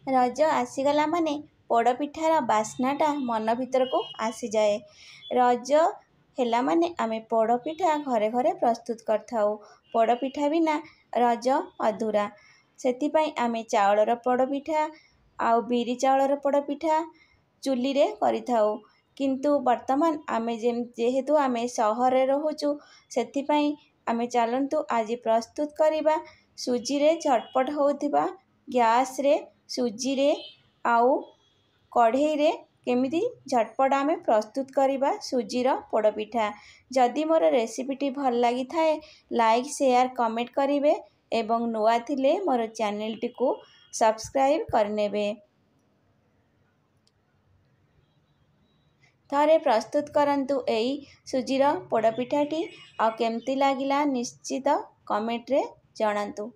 रज आसीगला माने पोड़पिठार बास्नाटा मन भीतर को आसीजाए। रज हेला माने आमे पोड़पिठा घरे घरे प्रस्तुत करथाऊ। पोड़पिठा बिना रज अधूरा। सेतिपाई आमे चाउलर पोड़पिठा आउ बिरी चाउलर पोड़पिठा चुली रे करिथाऊ। किंतु वर्तमान आमे जेहेतु आमे सहरे रहुचु सेतिपाई आमे चालंतु आज प्रस्तुत करिबा सुजी रे झटपट होउथिबा गैस रे सुजी रे आउ कढ़ई रे केमिति झटपट आमे प्रस्तुत करिबा सुजीर पोड़पिठा। जदि मोर रेसिपीटी भल लगी थाए लाइक शेयर कमेंट करिवे एवं नुआ थिले मोर चैनलटी को सब्सक्राइब करनेबे। थरे प्रस्तुत करंतु एई सुजीर पोड़पिठाटी आ केमती लागिला निश्चित कमेंट रे जणांतु।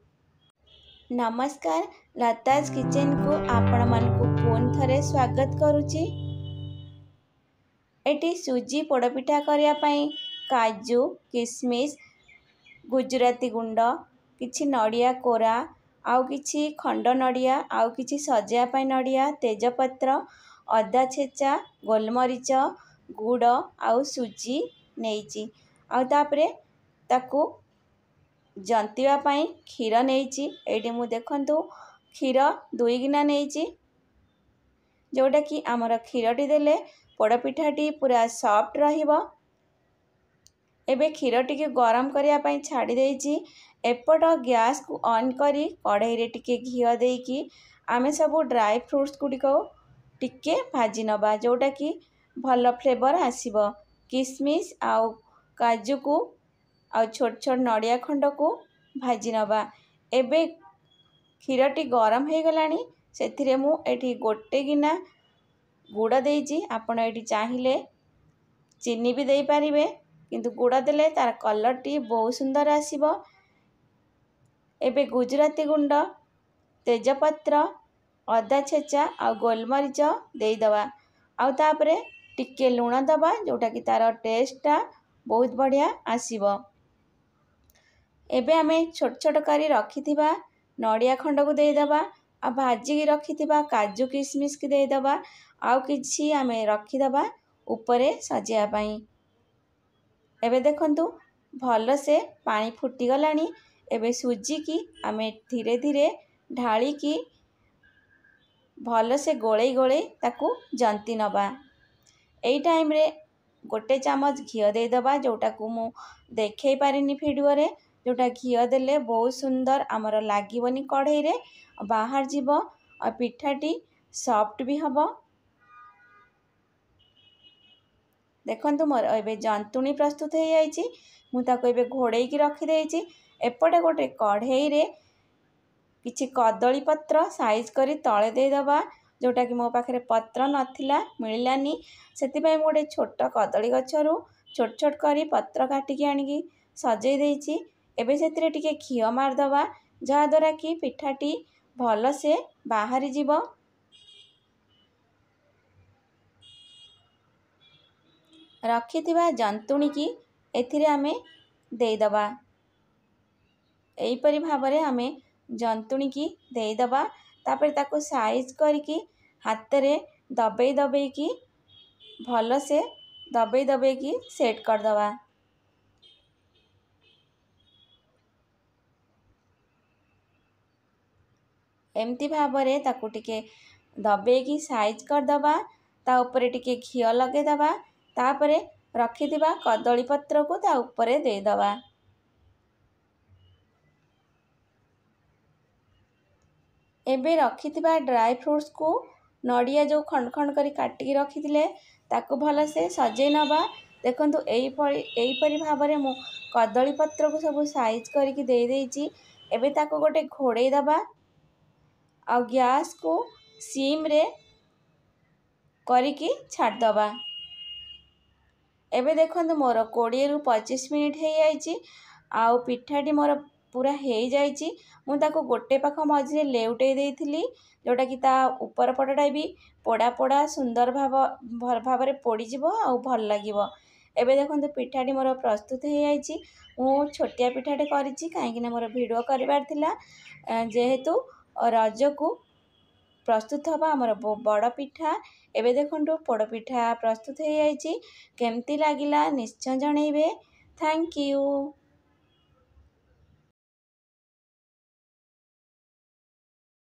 नमस्कार, लताज किचन को आपण मानकु पुन थरे स्वागत करुची। एटी सुजी पोड़पिठा करिया पई काजू किसमिस गुजराती गुंड किछि नड़िया कोरा आउ किछि खंड नड़िया आउ किछि सजाया पई नड़िया तेजपत्र अदा छेचा गोलमरीच गुड़ आउ सुजी नेइची। आउ तापरे ताकू जंतिवा पई क्षीर नेइची। एटी मु देखंतु क्षीर 2 गिना नेइची। जोटा कि आमर क्षीरटी देले पोड़पिठाटी पूरा सॉफ्ट रहिबो। एबे क्षीरटी के गरम करिया पई छाड़ी देइची। एपट गैस को ऑन करी कढ़ई रे टिके घियो देइकी आमे सब ड्राई फ्रूट्स गुड़िको टिके भाजी नबा जोटा कि भल फ्लेवर आसीबो। किसमिस आउ काजू को आउ छोट छोट नड़िया खंड को भाजी नबा। एबे क्षीरटी गरम हो गलानी सेथिरे मु एठी गोटे गिना गुड़ देइची। आपण एठी चाहिले चीनी भी देई पारिबे किंतु गुड़ देले तार कलर टी बहुत सुंदर आसीबो। एबे गुजराती गुंड तेजपत्र अदा छेचा आ गोलमरीच देई दवा आउ तापरे टिके लूण दबा जोटा कि तार टेस्टटा बहुत बढ़िया आसीबो। एबे आमे छोट छोट करी रखिथिबा नड़िया खंड को देई दबा आ भाजी की रखिथिबा काजू किसमिस की देई दबा आउ किछि आमे रखि दबा ऊपरे सजिया पई। एबे देखंतु भल से पानी फुटी गलानी। एबे सुजी की आमे धीरे धीरे ढाली की भल से गोळेई गोळेई ताकू जंती नबा। एई टाइम रे गोटे चामच घियो दे दबा जोटा को मु देखै पारिनी वीडियो रे। जोटा घियो देले बहुत सुंदर आमर लागिबनी कढ़ई रे बाहर जीवो और पिठाटी सॉफ्ट भी हबो। देखंतु मोर एबे जंतुणी प्रस्तुत हो जाइछि। मु ताको एबे घोड़ेई की रखि देइछि। एपटे गोटे कढ़ई रे किछि कदली पत्र साइज करी तळे दे दबा जोटा कि मो पाखरे पत्र नथिला मिलिलानी सेति पई मोडे छोट कदली गछरु छोट छोट करी पत्र काटी की आनी की सजई देइछि। एबे सेतिरे टिके घियो मार दबा जा द्वारा कि पिठाटी भल से बाहरी जीवो। रखिथिबा जंतुणी की एथिरे आमे देई दबा। एई परि भाबरे आमे जंतुणी की देई दबा। तापर ताको साइज करके हाथ रे दबेई दबेई की भल से दबेई दबेई की सेट कर दबा। एमती भाबरे ताको टिके दबेई की साइज कर दबा। ता ऊपर टिके घियो लगे दबा। तापरे रखिथिबा कदली पत्र को ता ऊपर दे दबा। एबे रखिथिबा ड्राई फ्रूट्स को नड़िया जो खंड खंड करी काटिकी रखिथिले ताको भल से सजेई नबा। देखंतु एई परि भाबरे मु कदली पत्र को सब साइज करके दे देइछि। एबे ताको गोटे घोड़ेई दबा आ गैस को सिम रे करिकी छाड़ दबा। एबे देखंतु मोर 20 रु 25 मिनिट हे जाइछि आउ पिठाटी मोर पूरा हे जाइछि। मु ताको गोटे पाख मझिरे लेउटेई देइथिली जोटा कि ता ऊपर पटटा भी पोड़ा पोड़ा सुंदर भाବରେ पोड़ी जिवो आउ भल लागिवो। एबे देखंतु पिठाटी मोर प्रस्तुत हो जाइछि। मु छोटिया पिठाटे करिछि काहेकि ना मोर वीडियो करिवार थिला जेहेतु रज को ପ୍ରସ୍ତୁତ ହେବ ଆମର ବଡ଼ ପିଠା। ଏବେ ଦେଖନ୍ତୁ ପୋଡ଼ପିଠା ପ୍ରସ୍ତୁତ ହେଇଯାଇଛି। କେମିତି ଲାଗିଲା ନିଶ୍ଚୟ ଜଣେଇବେ। Thank you.